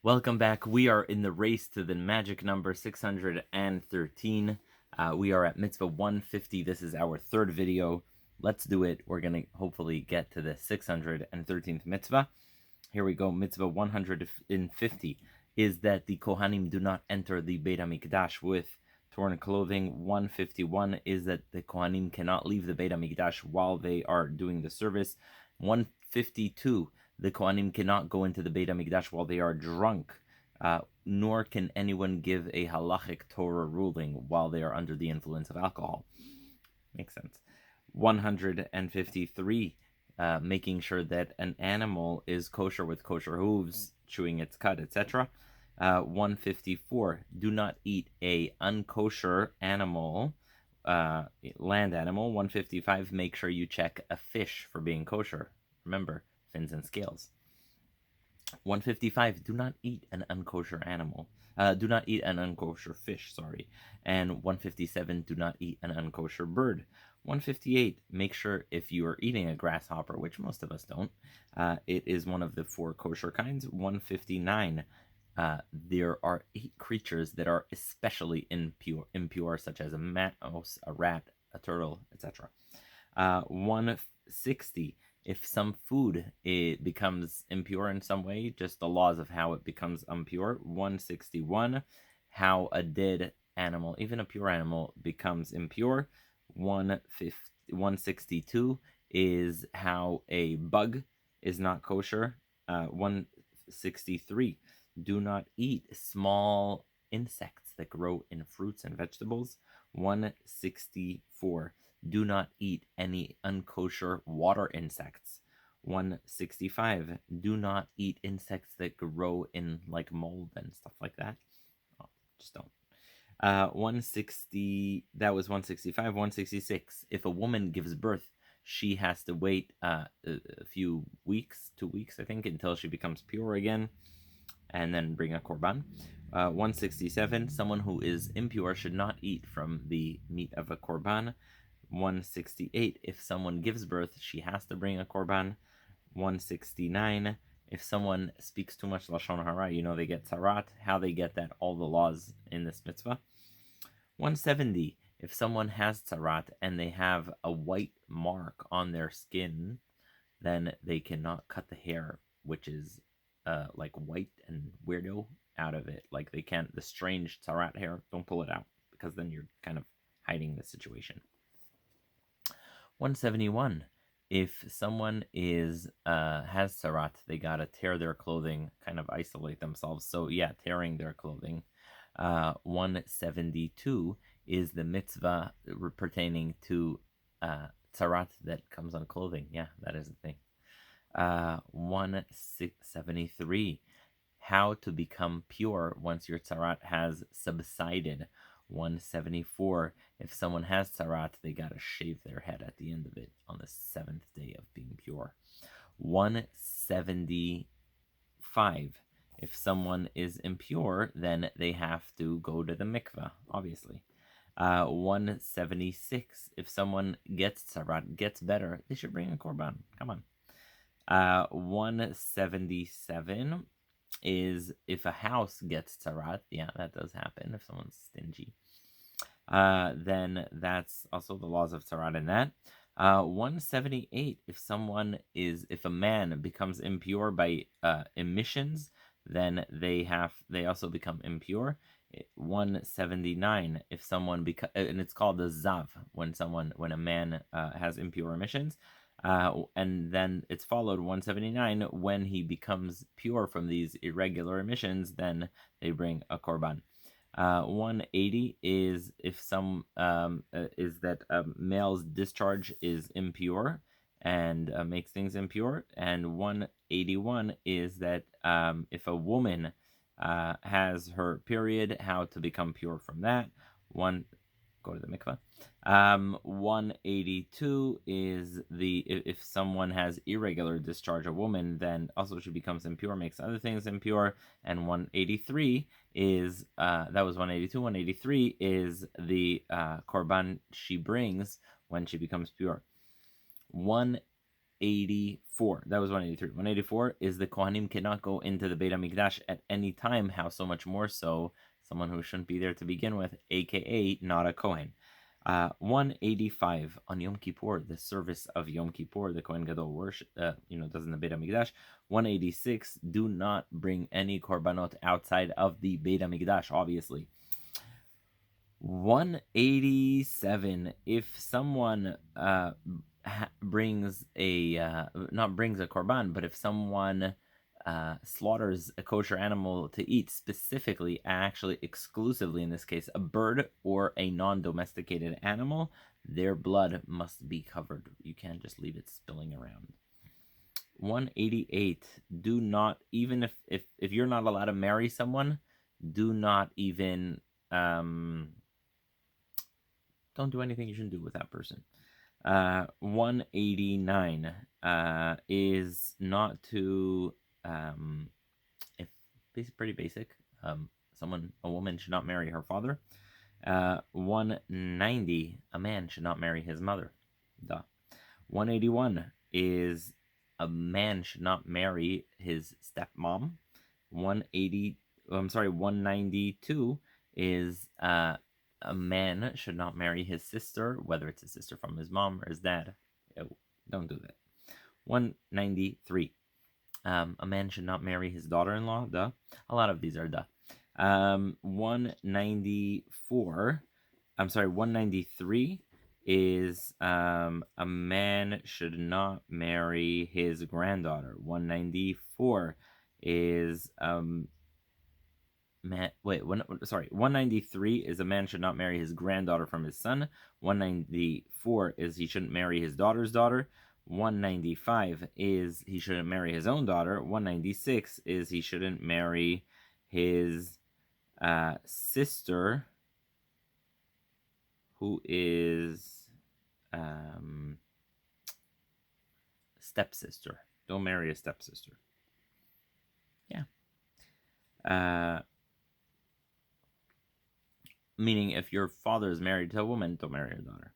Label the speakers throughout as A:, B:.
A: Welcome back. We are in the race to the magic number 613. We are at Mitzvah 150. This is our third video. Let's do it. We're going to hopefully get to the 613th Mitzvah. Here we go. Mitzvah 150 is that the Kohanim do not enter the Beit HaMikdash with torn clothing. 151 is that the Kohanim cannot leave the Beit HaMikdash while they are doing the service. 152, the Kohanim cannot go into the Beit HaMikdash while they are drunk, nor can anyone give a halachic Torah ruling while they are under the influence of alcohol. Makes sense. 153, making sure that an animal is kosher with kosher hooves, chewing its cud, etc. 154, do not eat a unkosher animal, land animal. 155, make sure you check a fish for being kosher. Remember, fins and scales. 155, do not eat an unkosher animal. Do not eat an unkosher fish, sorry. And 157, do not eat an unkosher bird. 158, make sure if you are eating a grasshopper, which most of us don't, it is one of the 4 kosher kinds. 159, there are 8 creatures that are especially impure, such as a mouse, a rat, a turtle, etc. 160, if some food becomes impure in some way, just the laws of how it becomes impure. 161, how a dead animal, even a pure animal, becomes impure. 162 is how a bug is not kosher. 163, do not eat small insects that grow in fruits and vegetables. 164, do not eat any unkosher water insects. 165, do not eat insects that grow in like mold and stuff like that. Oh, just don't. 160, that was 165. 166, if a woman gives birth, she has to wait a few weeks, 2 weeks, I think, until she becomes pure again, and then bring a korban. 167, someone who is impure should not eat from the meat of a korban. 168, if someone gives birth, she has to bring a korban. 169, if someone speaks too much lashon hara, they get tsarat. How they get that, all the laws in this mitzvah. 170, if someone has tsarat and they have a white mark on their skin, then they cannot cut the hair, which is like white and weirdo, out of it. Like they can't, the strange tsarat hair, don't pull it out, because then you're kind of hiding the situation. 171, if someone has tsarat, they gotta tear their clothing, kind of isolate themselves. So yeah, tearing their clothing. 172 is the mitzvah pertaining to tsarat that comes on clothing. Yeah, that is the thing. 173, how to become pure once your tsarat has subsided. 174, if someone has tsarat, they gotta shave their head at the end of it on the 7th day of being pure. 175, if someone is impure, then they have to go to the mikvah, obviously. 176, if someone gets tsarat, gets better, they should bring a korban. Come on. 177 is if a house gets tsarat. Yeah, that does happen if someone's stingy. Then that's also the laws of tsarat in that. 178, if a man becomes impure by emissions, then they also become impure. 179, if someone and it's called the zav, when a man has impure emissions. And then it's followed 179, when he becomes pure from these irregular emissions, then they bring a korban. 180 is if is that a male's discharge is impure and makes things impure. And 181 is that if a woman has her period, how to become pure from that. Go to the mikvah. 182 is if someone has irregular discharge, a woman, then also she becomes impure, makes other things impure. And 183 is that was 182. 183 is the korban she brings when she becomes pure. 1 184. That was 183. 184 is the Kohanim cannot go into the Beit HaMikdash at any time. How so much more so someone who shouldn't be there to begin with, aka not a Kohen. 185 on Yom Kippur, the service of Yom Kippur, the Kohen Gadol worship, does in the Beit HaMikdash. 186, do not bring any korbanot outside of the Beit HaMikdash, obviously. 187, if someone brings not brings a korban, but if someone slaughters a kosher animal to eat, specifically, actually exclusively in this case, a bird or a non-domesticated animal, their blood must be covered. You can't just leave it spilling around. 188, do not, even if you're not allowed to marry someone, do not even don't do anything you shouldn't do with that person. 189 is not to if pretty basic. A woman should not marry her father. 190, a man should not marry his mother. 181 is a man should not marry his stepmom. 192 is a man should not marry his sister, whether it's a sister from his mom or his dad. Don't do that. 193. A man should not marry his daughter-in-law. Duh. A lot of these are duh. 193 is a man should not marry his granddaughter. 194 is 193 is a man should not marry his granddaughter from his son. 194 is he shouldn't marry his daughter's daughter. 195 is he shouldn't marry his own daughter. 196 is he shouldn't marry his sister, who is stepsister. Don't marry a stepsister. Yeah. Meaning if your father is married to a woman, don't marry her daughter.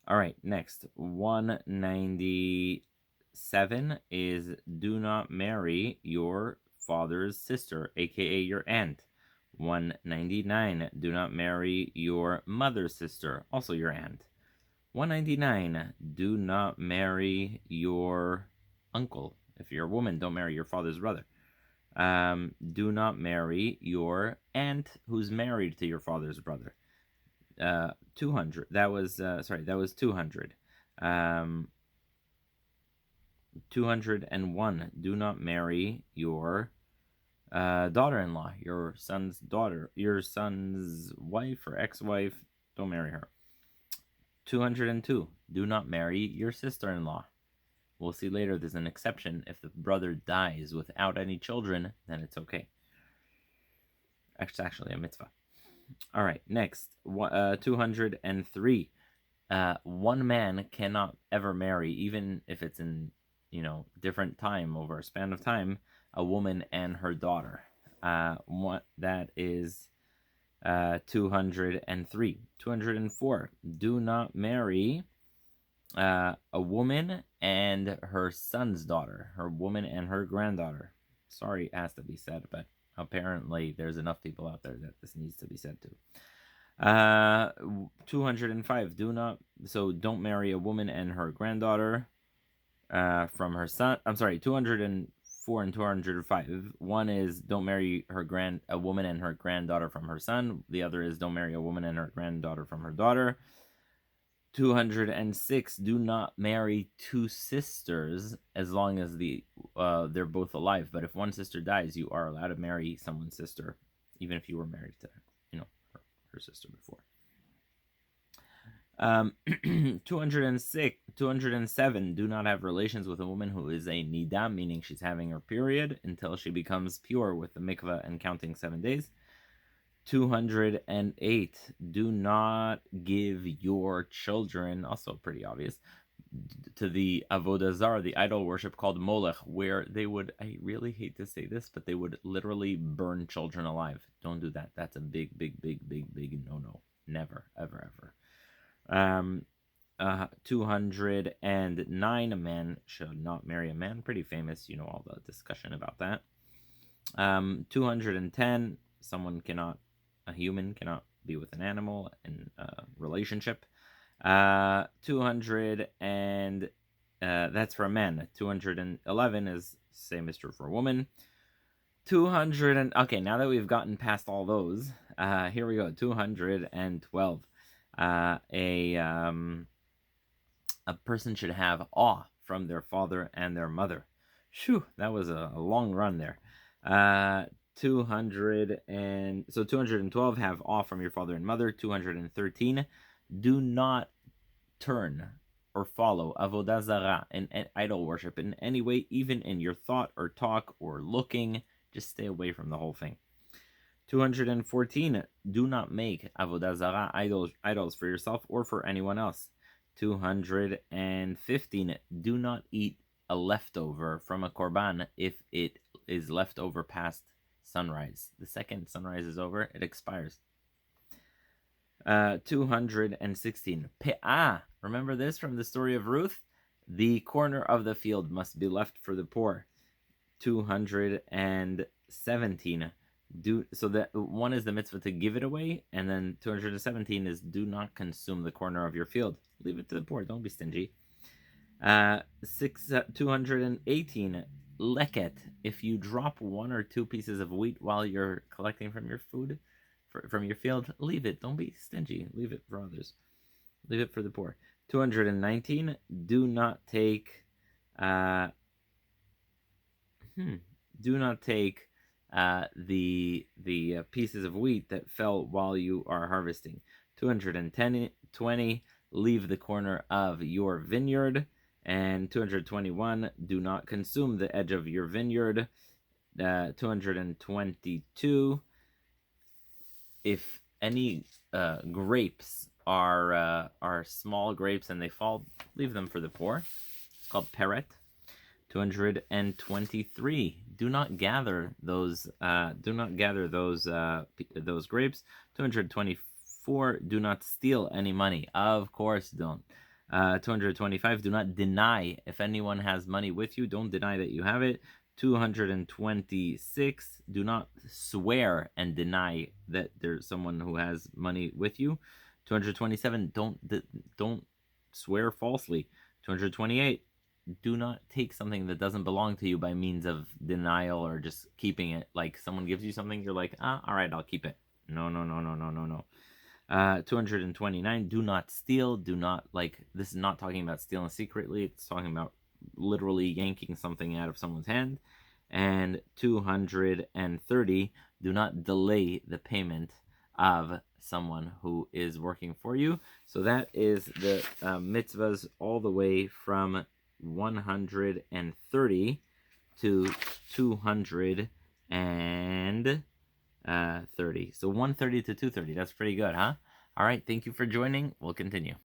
A: All right, next. 197 is do not marry your father's sister, aka your aunt. 199, do not marry your mother's sister, also your aunt. 199, do not marry your uncle. If you're a woman, don't marry your father's brother. Do not marry your aunt who's married to your father's brother. 200. That was 200. 201. Do not marry your daughter-in-law, your son's daughter, your son's wife or ex-wife. Don't marry her. 202. Do not marry your sister-in-law. We'll see later there's an exception. If the brother dies without any children, then it's okay. It's actually a mitzvah. All right, next. 203. One man cannot ever marry, even if it's in, different time, over a span of time, a woman and her daughter. That is 203. 204. Do not marry a woman and her son's daughter, her woman and her granddaughter. Sorry, it has to be said, but apparently there's enough people out there that this needs to be said to. 205. Don't marry a woman and her granddaughter from her son. I'm sorry, 204 and 205. One is don't marry a woman and her granddaughter from her son. The other is don't marry a woman and her granddaughter from her daughter. 206. Do not marry two sisters as long as they're both alive. But if one sister dies, you are allowed to marry someone's sister, even if you were married to her sister before. 207. Do not have relations with a woman who is a nida, meaning she's having her period, until she becomes pure with the mikvah and counting 7 days. 208. Do not give your children, also pretty obvious, to the Avoda Zara, the idol worship called Molech, where they would, I really hate to say this, but they would literally burn children alive. Don't do that. That's a big no-no. Never, ever, ever. 209, a man should not marry a man. Pretty famous, you know, all the discussion about that. 210, a human cannot be with an animal in a relationship. 200 and that's for a man. 211 is same is true for a woman. 200 and okay, now that we've gotten past all those, here we go. 212. A person should have awe from their father and their mother. Phew, that was a long run there. 212, have awe from your father and mother. 213, do not turn or follow Avoda Zara and idol worship in any way, even in your thought or talk or looking. Just stay away from the whole thing. 214, do not make Avoda Zara idols for yourself or for anyone else. 215, do not eat a leftover from a korban if it is left over past sunrise. The second sunrise is over, it expires. 216, pe'ah. Remember this from the story of Ruth? The corner of the field must be left for the poor. 217, so that one is the mitzvah to give it away, and then 217 is do not consume the corner of your field. Leave it to the poor. Don't be stingy. 218, leket. If you drop one or two pieces of wheat while you're collecting from your food, from your field, leave it. Don't be stingy. Leave it for others. Leave it for the poor. 219, do not take do not take the pieces of wheat that fell while you are harvesting. 220, leave the corner of your vineyard. And 221, do not consume the edge of your vineyard. 222, if any grapes are small grapes and they fall, leave them for the poor. It's called peret. 223, do not gather those grapes. 224, do not steal any money. Of course, don't. 225, do not deny. If anyone has money with you, don't deny that you have it. 226, do not swear and deny that there's someone who has money with you. 227, don't swear falsely. 228, do not take something that doesn't belong to you by means of denial or just keeping it. Like someone gives you something, you're like, all right, I'll keep it. No. 229, do not steal. Do not, this is not talking about stealing secretly. It's talking about literally yanking something out of someone's hand. And 230, do not delay the payment of someone who is working for you. So that is the mitzvahs all the way from 130 to 230. So 130 to 230. That's pretty good, huh? All right. Thank you for joining. We'll continue.